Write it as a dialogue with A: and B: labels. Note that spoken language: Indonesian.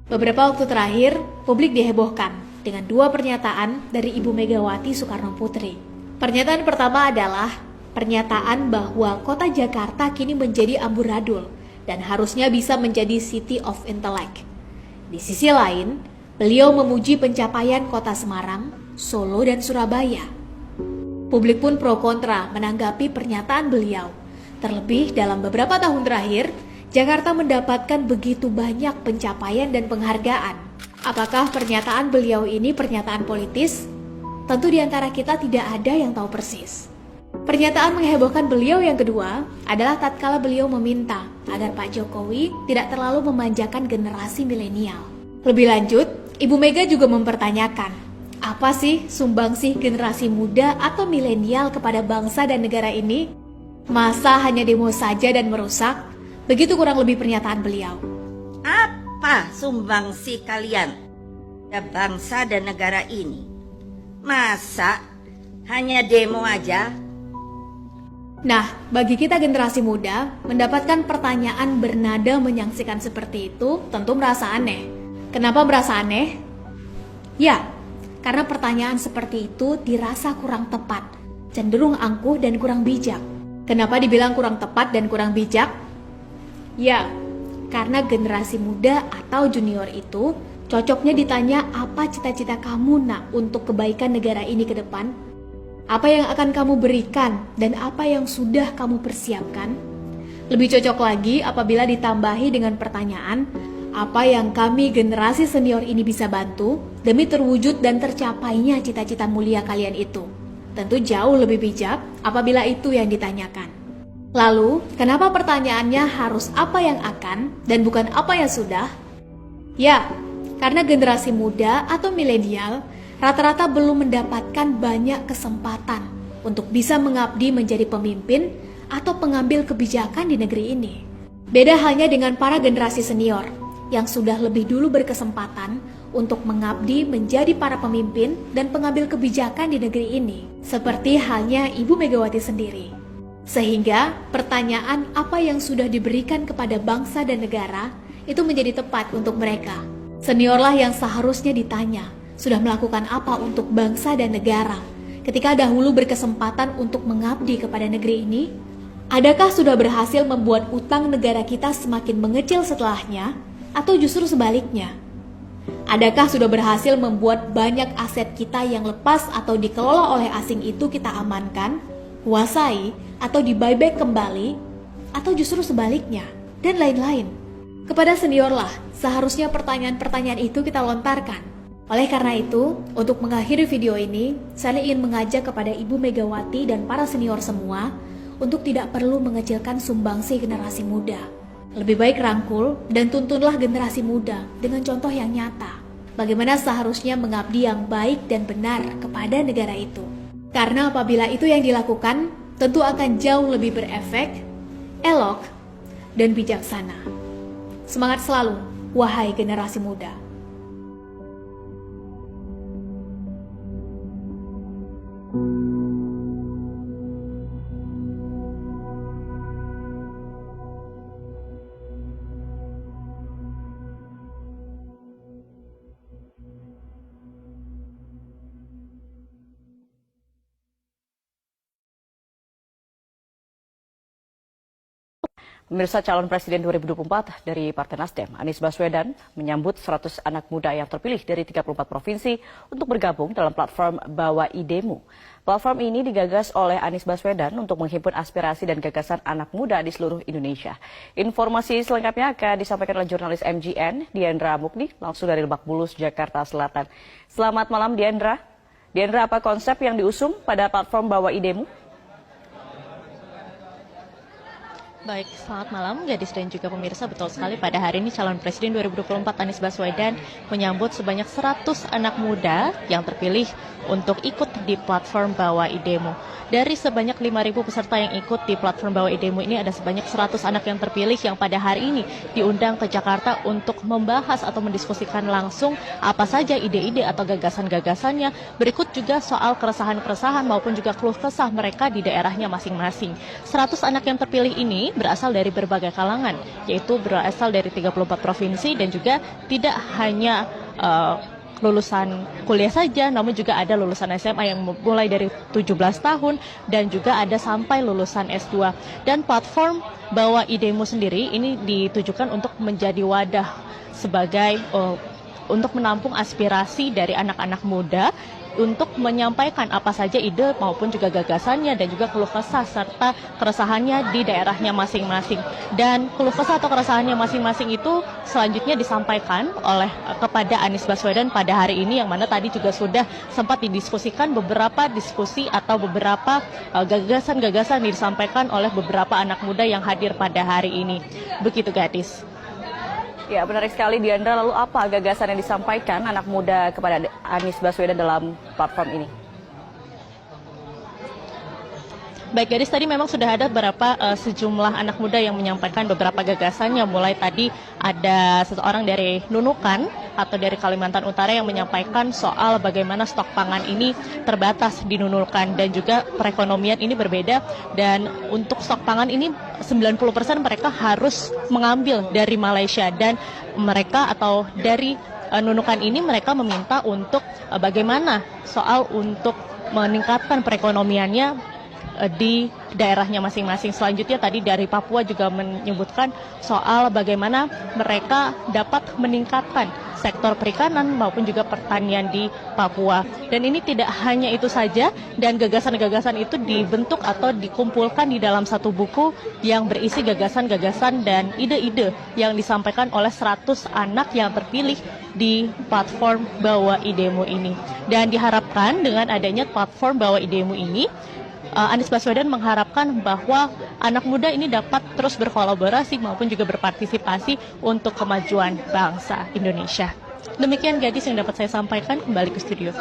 A: Beberapa waktu terakhir, publik dihebohkan dengan dua pernyataan dari Ibu Megawati Soekarno Putri. Pernyataan pertama adalah pernyataan bahwa kota Jakarta kini menjadi amburadul dan harusnya bisa menjadi city of intellect. Di sisi lain, beliau memuji pencapaian kota Semarang, Solo, dan Surabaya. Publik pun pro kontra menanggapi pernyataan beliau. Terlebih dalam beberapa tahun terakhir, Jakarta mendapatkan begitu banyak pencapaian dan penghargaan. Apakah pernyataan beliau ini pernyataan politis? Tentu di antara kita tidak ada yang tahu persis. Pernyataan menghebohkan beliau yang kedua adalah tatkala beliau meminta agar Pak Jokowi tidak terlalu memanjakan generasi milenial. Lebih lanjut, Ibu Mega juga mempertanyakan, apa sih sumbangsih generasi muda atau milenial kepada bangsa dan negara ini? Masa hanya demo saja dan merusak? Begitu kurang lebih pernyataan beliau.
B: Apa sumbangsi kalian ya bangsa dan negara ini? Masa hanya demo aja?
A: Nah, bagi kita generasi muda, mendapatkan pertanyaan bernada menyaksikan seperti itu tentu merasa aneh. Kenapa merasa aneh? Ya, karena pertanyaan seperti itu dirasa kurang tepat, cenderung angkuh dan kurang bijak. Kenapa dibilang kurang tepat dan kurang bijak? Ya, karena generasi muda atau junior itu cocoknya ditanya apa cita-cita kamu nak untuk kebaikan negara ini ke depan? Apa yang akan kamu berikan dan apa yang sudah kamu persiapkan? Lebih cocok lagi apabila ditambahi dengan pertanyaan, apa yang kami generasi senior ini bisa bantu demi terwujud dan tercapainya cita-cita mulia kalian itu? Tentu jauh lebih bijak apabila itu yang ditanyakan. Lalu, kenapa pertanyaannya harus apa yang akan dan bukan apa yang sudah? Ya, karena generasi muda atau milenial rata-rata belum mendapatkan banyak kesempatan untuk bisa mengabdi menjadi pemimpin atau pengambil kebijakan di negeri ini. Beda halnya dengan para generasi senior yang sudah lebih dulu berkesempatan untuk mengabdi menjadi para pemimpin dan pengambil kebijakan di negeri ini, seperti halnya Ibu Megawati sendiri. Sehingga pertanyaan apa yang sudah diberikan kepada bangsa dan negara itu menjadi tepat untuk mereka. Seniorlah yang seharusnya ditanya, sudah melakukan apa untuk bangsa dan negara ketika dahulu berkesempatan untuk mengabdi kepada negeri ini? Adakah sudah berhasil membuat utang negara kita semakin mengecil setelahnya, atau justru sebaliknya? Adakah sudah berhasil membuat banyak aset kita yang lepas atau dikelola oleh asing itu kita amankan, kuasai, atau di-buyback kembali, atau justru sebaliknya, dan lain-lain? Kepada seniorlah seharusnya pertanyaan-pertanyaan itu kita lontarkan. Oleh karena itu, untuk mengakhiri video ini, saya ingin mengajak kepada Ibu Megawati dan para senior semua untuk tidak perlu mengecilkan sumbangsi generasi muda. Lebih baik rangkul dan tuntunlah generasi muda dengan contoh yang nyata. Bagaimana seharusnya mengabdi yang baik dan benar kepada negara itu. Karena apabila itu yang dilakukan, tentu akan jauh lebih berefek, elok, dan bijaksana. Semangat selalu, wahai generasi muda.
C: Pemirsa, calon presiden 2024 dari Partai Nasdem, Anies Baswedan, menyambut 100 anak muda yang terpilih dari 34 provinsi untuk bergabung dalam platform Bawa Idemu. Platform ini digagas oleh Anies Baswedan untuk menghimpun aspirasi dan gagasan anak muda di seluruh Indonesia. Informasi selengkapnya akan disampaikan oleh jurnalis MGN, Diandra Mukni, langsung dari Lebak Bulus, Jakarta Selatan. Selamat malam, Diandra. Diandra, apa konsep yang diusung pada platform Bawa Idemu?
D: Baik, selamat malam gadis dan juga pemirsa. Betul sekali, pada hari ini calon presiden 2024 Anies Baswedan menyambut sebanyak 100 anak muda yang terpilih untuk ikut di platform Bawa Idemu. Dari sebanyak 5.000 peserta yang ikut di platform Bawa Idemu ini, ada sebanyak 100 anak yang terpilih yang pada hari ini diundang ke Jakarta untuk membahas atau mendiskusikan langsung apa saja ide-ide atau gagasan-gagasannya. Berikut juga soal keresahan-keresahan maupun juga keluh kesah mereka di daerahnya masing-masing. 100 anak yang terpilih ini ini berasal dari berbagai kalangan, yaitu berasal dari 34 provinsi dan juga tidak hanya lulusan kuliah saja, namun juga ada lulusan SMA yang mulai dari 17 tahun dan juga ada sampai lulusan S2. Dan platform Bawa Idemu sendiri ini ditujukan untuk menjadi wadah sebagai untuk menampung aspirasi dari anak-anak muda untuk menyampaikan apa saja ide maupun juga gagasannya dan juga keluh kesah serta keresahannya di daerahnya masing-masing. Dan keluh kesah atau keresahannya masing-masing itu selanjutnya disampaikan oleh kepada Anies Baswedan pada hari ini, yang mana tadi juga sudah sempat didiskusikan beberapa diskusi atau beberapa gagasan-gagasan yang disampaikan oleh beberapa anak muda yang hadir pada hari ini. Begitu, Gadis.
C: Ya, menarik sekali, Diandra. Lalu apa gagasan yang disampaikan anak muda kepada Anies Baswedan dalam platform ini?
D: Baik, Gadis, tadi memang sudah ada beberapa sejumlah anak muda yang menyampaikan beberapa gagasannya. Mulai tadi ada seseorang dari Nunukan atau dari Kalimantan Utara yang menyampaikan soal bagaimana stok pangan ini terbatas di Nunukan dan juga perekonomian ini berbeda, dan untuk stok pangan ini 90% mereka harus mengambil dari Malaysia, dan mereka atau dari Nunukan ini mereka meminta untuk bagaimana soal untuk meningkatkan perekonomiannya di daerahnya masing-masing. Selanjutnya tadi dari Papua juga menyebutkan soal bagaimana mereka dapat meningkatkan sektor perikanan maupun juga pertanian di Papua. Dan ini tidak hanya itu saja, dan gagasan-gagasan itu dibentuk atau dikumpulkan di dalam satu buku yang berisi gagasan-gagasan dan ide-ide yang disampaikan oleh 100 anak yang terpilih di platform Bawa Idemu ini. Dan diharapkan dengan adanya platform Bawa Idemu ini, Anies Baswedan mengharapkan bahwa anak muda ini dapat terus berkolaborasi maupun juga berpartisipasi untuk kemajuan bangsa Indonesia. Demikian, Gadis, yang dapat saya sampaikan. Kembali ke studio.